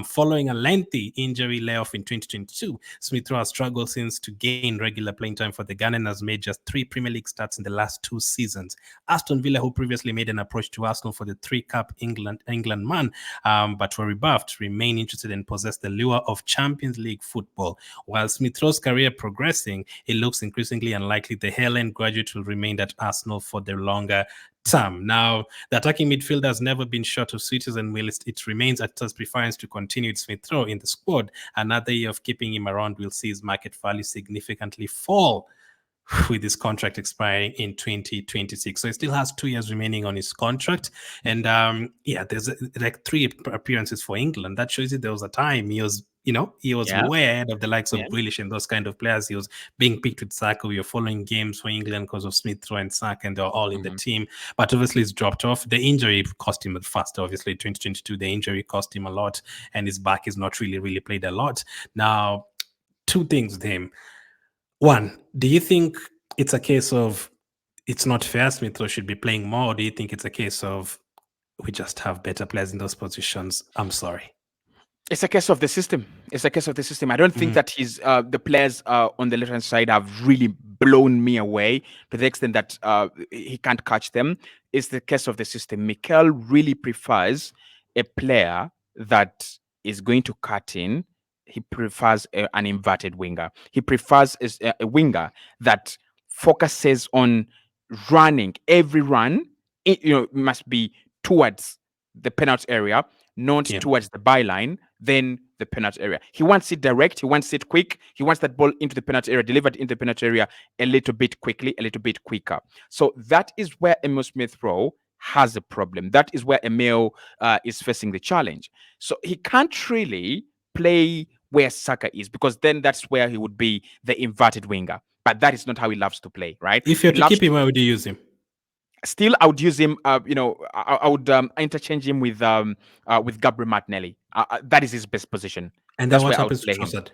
S1: Following a lengthy injury layoff in 2022, Smith Rowe has struggled since to gain regular playing time for the Ghana and has made just 3 Premier League starts in the last 2 seasons. Aston Villa, who previously made an approach to Arsenal for the 3-Cup England man, but were rebuffed, remain interested and possess the lure of Champions League football. While Smith Rowe's career progressing, it looks increasingly unlikely the Haaland graduate will remain at Arsenal for the longer term. Now, the attacking midfielder has never been short of suitors, and while it remains Arteta's preference to continue with Smith Rowe in the squad, another year of keeping him around will see his market value significantly fall with his contract expiring in 2026. So he still has 2 years remaining on his contract. And there's like 3 appearances for England. That shows you there was a time he was way ahead of the likes of Grealish and those kind of players. He was being picked with Saka. We were following games for England because of Smith Rowe and Saka, and they're all in the team. But obviously, it's dropped off. The injury cost him fast. Obviously, 2022, the injury cost him a lot, and his back is not really played a lot. Now, 2 things with him. 1, do you think it's a case of it's not fair, Smith Rowe should be playing more, or do you think it's a case of we just have better players in those positions? I'm sorry.
S2: It's a case of the system. I don't think that the players on the left-hand side have really blown me away to the extent that he can't catch them. It's the case of the system. Mikel really prefers a player that is going to cut in, he prefers an inverted winger. He prefers a winger that focuses on running. Every run, must be towards the penalty area, not
S1: Yeah.
S2: towards the byline, then the penalty area. He wants it direct. He wants it quick. He wants that ball into the penalty area, delivered into the penalty area a little bit quickly, a little bit quicker. So that is where Emile Smith Rowe has a problem. That is where Emile is facing the challenge. So he can't really play where Saka is, because then that's where he would be the inverted winger. But that is not how he loves to play, right?
S1: If you
S2: He
S1: had to
S2: loves
S1: keep him, where would you use him?
S2: still, I would use him. I would interchange him with Gabriel Martinelli. That is his best position.
S1: And then
S2: That's
S1: what
S2: where I would
S1: happens to
S2: play him.
S1: Trossard?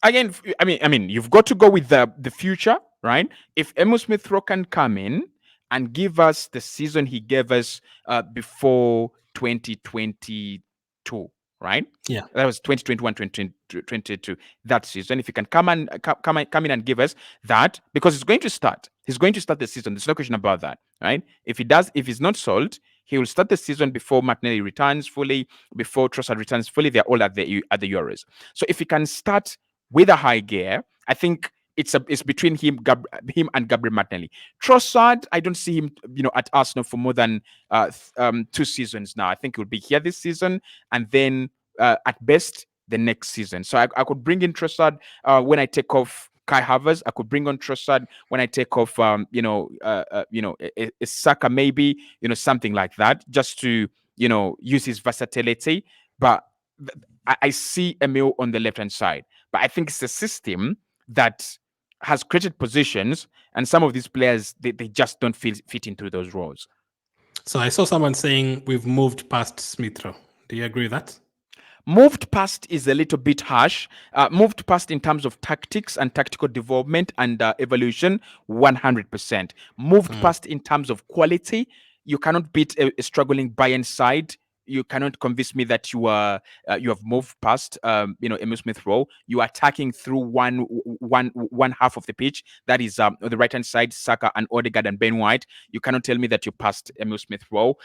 S2: Again, I mean, you've got to go with the future, right? If Emile Smith Rowe can come in and give us the season he gave us before 2022, right?
S1: Yeah.
S2: That was 2021, 2022, that season. If he can come in and give us that, because it's going to start. He's going to start the season. There's no question about that, right? If he's not sold, he will start the season before Martinelli returns fully, before Trossard returns fully. They're all at the Euros. So if he can start with a high gear, I think it's between him and Gabriel Martinelli. Trossard, I don't see him, at Arsenal for more than 2 seasons now. I think he will be here this season, and then at best the next season. So I could bring in Trossard when I take off Kai Havertz. I could bring on Trossard when I take off, Saka, maybe, something like that, just to, use his versatility. But I see Emile on the left hand side. But I think it's a system that has created positions, and some of these players they just don't fit into those roles.
S1: So I saw someone saying we've moved past Smith Rowe. Do you agree with that?
S2: Moved past is a little bit harsh. Moved past in terms of tactics and tactical development and evolution, 100%. Moved past in terms of quality. You cannot beat a struggling Bayern side. You cannot convince me that you have moved past, Emile Smith Rowe. You are attacking through one half of the pitch. That is the right hand side, Saka and Odegaard and Ben White. You cannot tell me that you passed Emile Smith Rowe.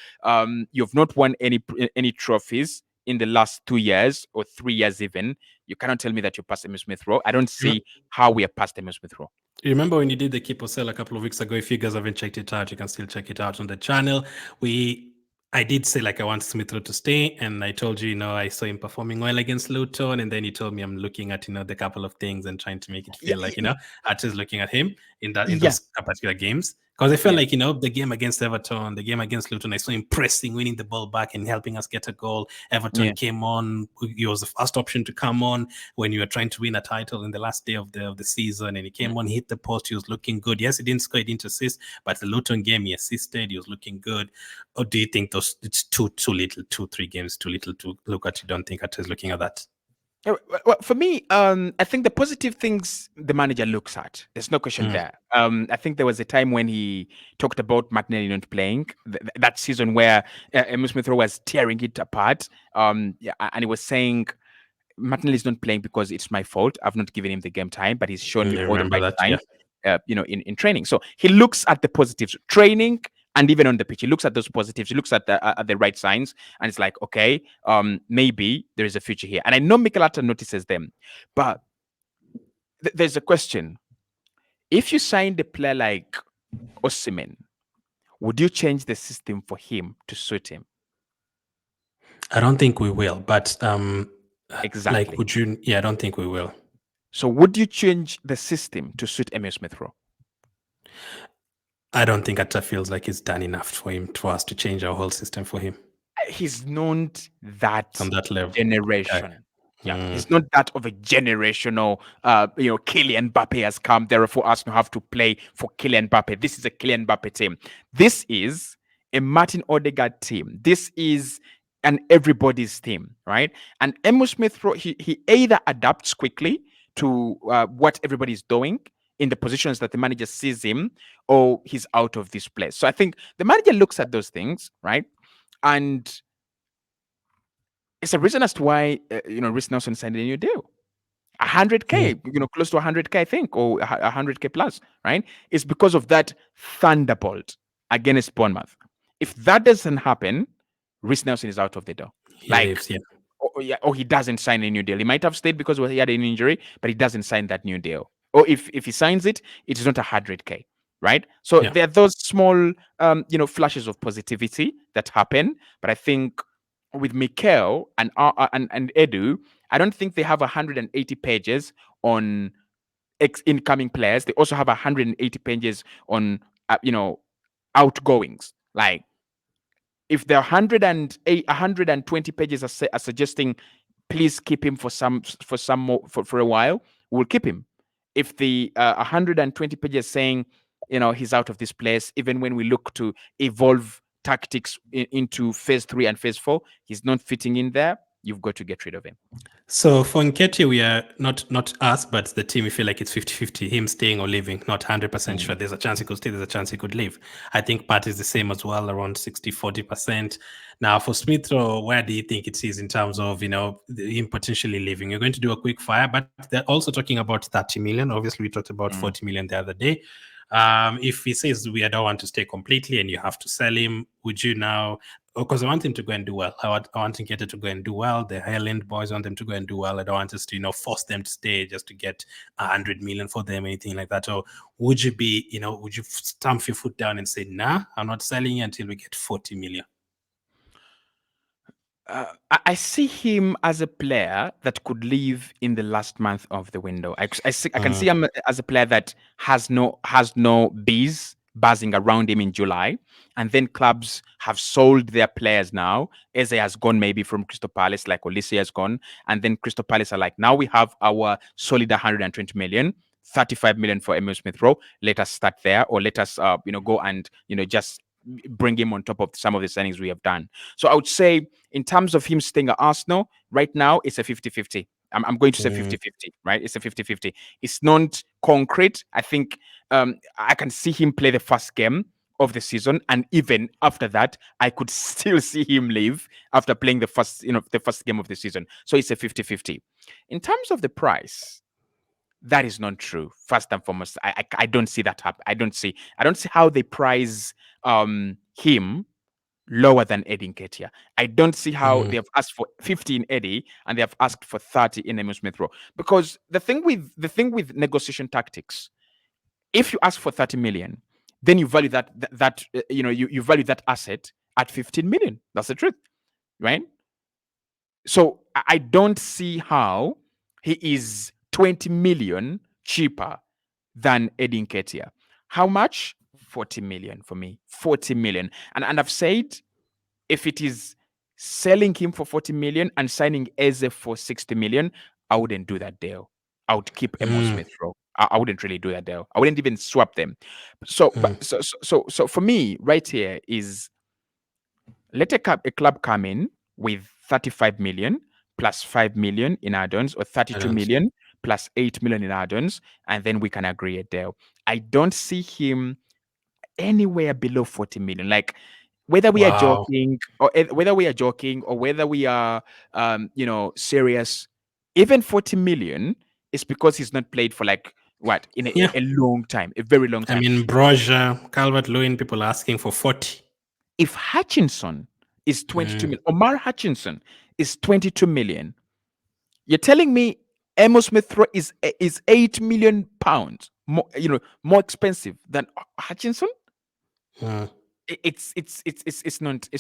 S2: You've not won any trophies in the last 2 years or 3 years even. You cannot tell me that you passed Emile Smith Rowe. I don't see how we are past Emile Smith Rowe.
S1: You remember when you did the keeper sale a couple of weeks ago? If you guys haven't checked it out, you can still check it out on the channel. I did say I want Smith Rowe to stay, and I told you, I saw him performing well against Luton, and then you told me I'm looking at the couple of things and trying to make it feel artists looking at him in those particular games. Because I felt the game against Everton, the game against Luton, I saw him pressing, winning the ball back and helping us get a goal. Everton came on. He was the first option to come on when you were trying to win a title in the last day of the season. And he came on, hit the post. He was looking good. Yes, he didn't score, he didn't assist. But the Luton game, he assisted. He was looking good. Or do you think it's too little, 2-3 games, too little to look at? You don't think Arteta is looking at that?
S2: Well, for me, I think the positive things the manager looks at, there's no question there. I think there was a time when he talked about Martinelli not playing, that season where Emile Smith Rowe was tearing it apart. And he was saying, Martinelli is not playing because it's my fault. I've not given him the game time, but he's shown me all the right signs, in training. So he looks at the positives, training, and even on the pitch, he looks at those positives. He looks at the right signs, and it's like, okay, maybe there is a future here. And I know Mikel Arteta notices them, but there's a question: if you signed a player like Osimhen, would you change the system for him to suit him?
S1: I don't think we will, but
S2: exactly.
S1: Would you? Yeah, I don't think we will.
S2: So, would you change the system to suit Emile Smith Rowe?
S1: I don't think Arteta feels like it's done enough for us to change our whole system for him.
S2: He's not that
S1: on that level
S2: generation. Okay. Yeah, he's not that of a generational. Kylian Mbappe has come. Therefore, Arsenal have to play for Kylian Mbappe. This is a Kylian Mbappe team. This is a Martin Odegaard team. This is an everybody's team, right? And Emile Smith Rowe, he either adapts quickly to what everybody's doing in the positions that the manager sees him, or he's out of this place. So I think the manager looks at those things, right? And it's a reason as to why, Reiss Nelson signed a new deal. 100K, close to 100K, I think, or 100K plus, right? It's because of that thunderbolt against Bournemouth. If that doesn't happen, Reiss Nelson is out of the door.
S1: He
S2: Like,
S1: leaves. Yeah,
S2: yeah, or he doesn't sign a new deal. He might have stayed because he had an injury, but he doesn't sign that new deal. Or if he signs it, it is not 100K, right? So
S1: yeah.
S2: there are those small, flashes of positivity that happen. But I think with Mikel and Edu, I don't think they have 180 pages on incoming players. They also have 180 pages on, outgoings. Like, if the 120 pages are suggesting please keep him for some more for a while, we'll keep him. If the 120 pages saying he's out of this place, even when we look to evolve tactics into phase 3 and phase 4, he's not fitting in there, you've got to get rid of him.
S1: So for Nketiah, we are not us, but the team. We feel like it's 50-50, him staying or leaving. Not 100% sure. There's a chance he could stay. There's a chance he could leave. I think Pat is the same as well, around 60-40%. Now for Smith Rowe, where do you think it is in terms of him potentially leaving? You're going to do a quick fire, but they're also talking about 30 million. Obviously, we talked about 40 million the other day. If he says we don't want to stay completely and you have to sell him, would you now? Because I want him to go and do well. I want Nketiah to go and do well. The Highland boys want them to go and do well. I don't want us to, force them to stay just to get 100 million for them, anything like that. Or would you would you stamp your foot down and say, nah, I'm not selling it until we get 40 million?
S2: I see him as a player that could leave in the last month of the window. I can see him as a player that has no bees buzzing around him in July, and then clubs have sold their players now. Eze has gone maybe from Crystal Palace, like Olise has gone, and then Crystal Palace are like, now we have our solid 120 million. 35 million for Emile Smith Rowe. Let us start there, or let us, go and just bring him on top of some of the signings we have done. So I would say, in terms of him staying at Arsenal, right now, it's a 50-50. I'm going to say 50-50, right? It's a 50-50. It's not concrete. I think I can see him play the first game of the season, and even after that, I could still see him leave after playing the first game of the season. So it's a 50-50. In terms of the price, that is not true. First and foremost, I don't see that happen. I don't see how they price him lower than Eddie Nketiah. I don't see how they have asked for 50 in Eddie and they have asked for 30 in Emile Smith Rowe. Because the thing with negotiation tactics, if you ask for 30 million, then you value you value that asset at 15 million. That's the truth, right? So I don't see how he is 20 million cheaper than Eddie Nketiah. How much? 40 million for me. 40 million. And I've said, if it is selling him for 40 million and signing Eze for 60 million, I wouldn't do that deal. I would keep Emile Smith Rowe. I wouldn't really do that deal. I wouldn't even swap them. So for me, right here is, let a club come in with 35 million plus 5 million in add-ons, or 32 million plus 8 million in add-ons, and then we can agree a deal. I don't see him anywhere below 40 million. Like, whether we are
S1: Wow.
S2: joking or whether we are serious, even 40 million is because he's not played for, like, what, in
S1: Yeah.
S2: a long time, a very long
S1: I
S2: time.
S1: mean, Broja, Calvert-Lewin, people are asking for 40.
S2: If Hutchinson is 22 million, Omar Hutchinson is 22 million, you're telling me Emile Smith Rowe is 8 million pounds more expensive than Hutchinson?
S1: Mm,
S2: It's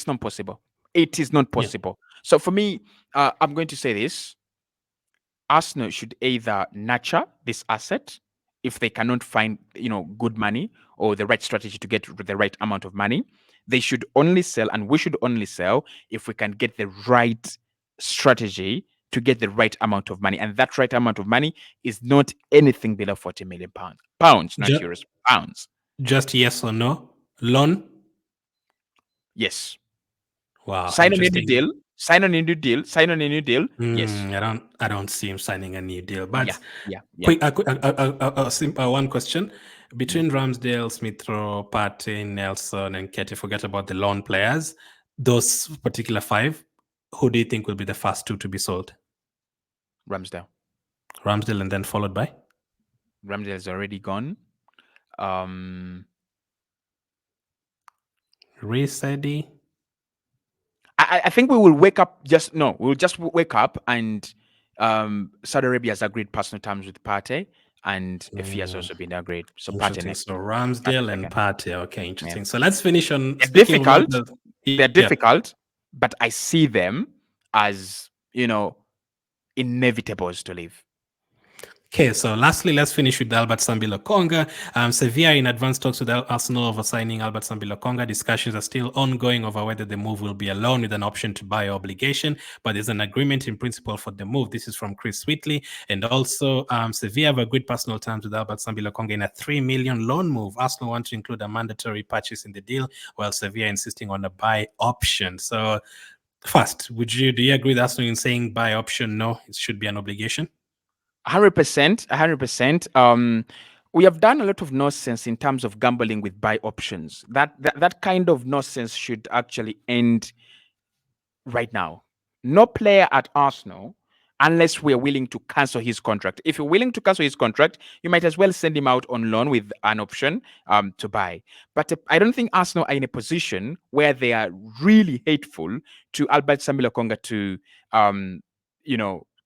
S2: not possible. It is not
S1: yeah.
S2: possible. So for me, I'm going to say this: Arsenal should either nurture this asset if they cannot find good money or the right strategy to get the right amount of money. They should only sell, and we should only sell if we can get the right strategy to get the right amount of money, and that right amount of money is not anything below 40 million pounds. Pounds, not
S1: Ju-
S2: euros. Pounds.
S1: just yes or no? Loan?
S2: Yes.
S1: Wow,
S2: Sign on a new
S1: interesting.
S2: deal. Sign on a new deal. Sign on a new deal. Yes.
S1: I don't see him signing a new deal.
S2: Yeah.
S1: But
S2: Yeah. Yeah.
S1: quick, simple one question: between Ramsdale, Smith Rowe, Partey, Nelson, and Ketty, forget about the loan players. Those particular five, who do you think will be the first two to be sold?
S2: Ramsdale.
S1: Ramsdale, and then followed by
S2: Ramsdale is already gone. Um,
S1: Reece, Eddie.
S2: I think we will wake up. We'll just wake up and Saudi Arabia has agreed personal terms with Partey, and Efi has also been agreed. So Partey
S1: Interesting.
S2: next.
S1: So
S2: Partey
S1: Ramsdale and
S2: second.
S1: Partey. Okay, interesting.
S2: Yeah.
S1: So let's finish on
S2: They're
S1: speaking of
S2: difficult.
S1: Ramsdale.
S2: They're
S1: Yeah.
S2: difficult, but I see them as inevitables to leave.
S1: Okay, so lastly, let's finish with Albert Sambi Lokonga. Sevilla in advanced talks with Arsenal over signing Albert Sambi Lokonga. Discussions are still ongoing over whether the move will be a loan with an option to buy or obligation, but there's an agreement in principle for the move. This is from Chris Sweetley. And also, Sevilla have agreed personal terms with Albert Sambi Lokonga in a 3 million loan move. Arsenal want to include a mandatory purchase in the deal, while Sevilla insisting on a buy option. So, first, do you agree with Arsenal in saying buy option? No, it should be an obligation.
S2: 100%, 100%. We have done a lot of nonsense in terms of gambling with buy options. That kind of nonsense should actually end right now. No player at Arsenal, unless we're willing to cancel his contract. If you're willing to cancel his contract, you might as well send him out on loan with an option to buy. But I don't think Arsenal are in a position where they are really hateful to Albert Sambi Lokonga to,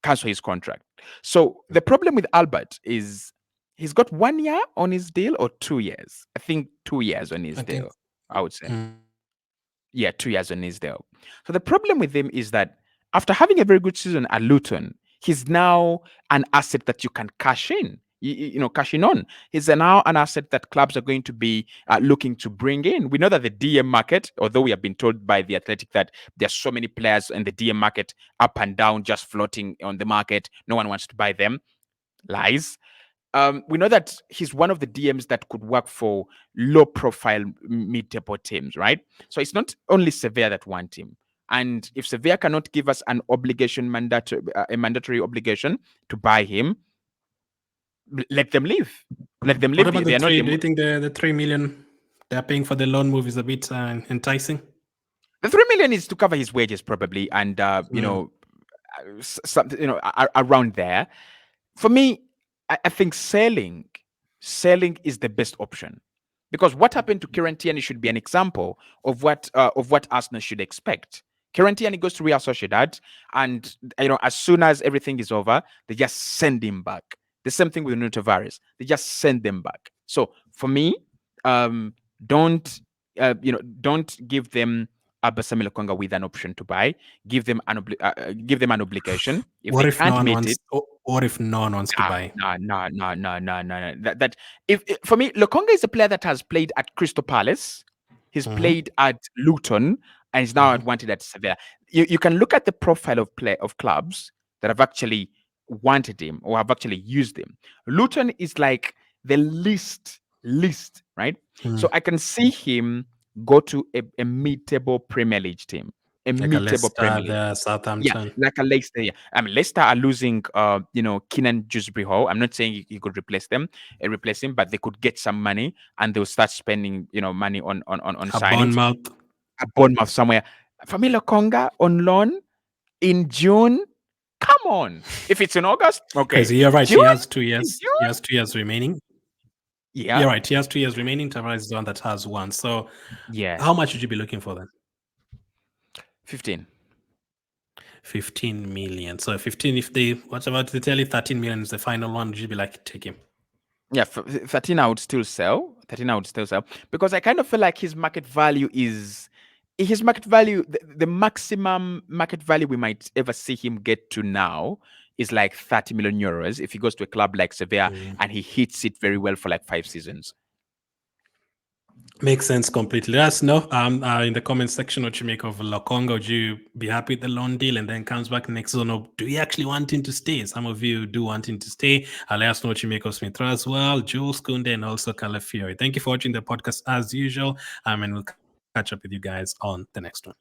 S2: cancel his contract. So the problem with Albert is he's got 1 year on his deal or 2 years. I think 2 years on his deal, I would say. Yeah, 2 years on his deal. So the problem with him is that after having a very good season at Luton, he's now an asset that you can cash in. Cashing on. He's now an asset that clubs are going to be looking to bring in. We know that the DM market, although we have been told by the Athletic that there's so many players in the DM market up and down, just floating on the market, no one wants to buy them. Lies. We know that he's one of the DMs that could work for low-profile mid-table teams, right? So it's not only Sevilla that want him. And if Sevilla cannot give us an obligation, a mandatory obligation to buy him, let them leave. Let them leave.
S1: What about the three? Do you think the 3 million they're paying for the loan move is a bit enticing?
S2: The 3 million is to cover his wages, probably, and around there. For me, I think selling is the best option, because what happened to Kieran Tierney should be an example of what Arsenal should expect. Kieran Tierney goes to Real Sociedad, and as soon as everything is over, they just send him back. The same thing with Nuno Tavares; they just send them back. So for me, don't give them Albert Sambi Lokonga with an option to buy. Give them an obligation. If
S1: What
S2: they
S1: if
S2: can't
S1: no one
S2: meet
S1: wants?
S2: it,
S1: What if no one wants to buy?
S2: no. That if for me, Lokonga is a player that has played at Crystal Palace, he's played at Luton, and he's now wanted at Sevilla. You can look at the profile of clubs that have actually wanted him or have actually used him. Luton is like the least, right? So I can see him go to a mid-table Premier League team. A
S1: Like a
S2: mid-table Premier
S1: Leicester,
S2: League.
S1: the
S2: Yeah,
S1: Southampton.
S2: like a Leicester. Yeah. I mean, Leicester are losing, Keenan Dewsbury Hall. I'm not saying you could replace him, but they could get some money and they'll start spending, money on
S1: A
S2: signings.
S1: Bournemouth.
S2: A Bournemouth somewhere. Famila Konga on loan in June. Come on. If it's in August, okay.
S1: Because you're right.
S2: June?
S1: He has 2
S2: In
S1: years.
S2: June?
S1: He has 2 years remaining.
S2: Yeah.
S1: You're right. He has 2 years remaining. Tavares is the one that has one. So,
S2: Yeah.
S1: how much would you be looking for then?
S2: 15.
S1: 15 million. So 15, if what about they tell you 13 million is the final one, would you be like, take him?
S2: Yeah, 13 I would still sell. Because I kind of feel like his market value, the maximum market value we might ever see him get to now is like 30 million euros if he goes to a club like Sevilla and he hits it very well for like 5 seasons.
S1: Makes sense completely. Let us know in the comment section what you make of Lokonga. Would you be happy with the loan deal and then comes back next season? Or do you actually want him to stay? Some of you do want him to stay. Let us know what you make of Smith Rowe as well, Jules Kounde, and also Calafiori. Thank you for watching the podcast as usual. And we'll catch up with you guys on the next one.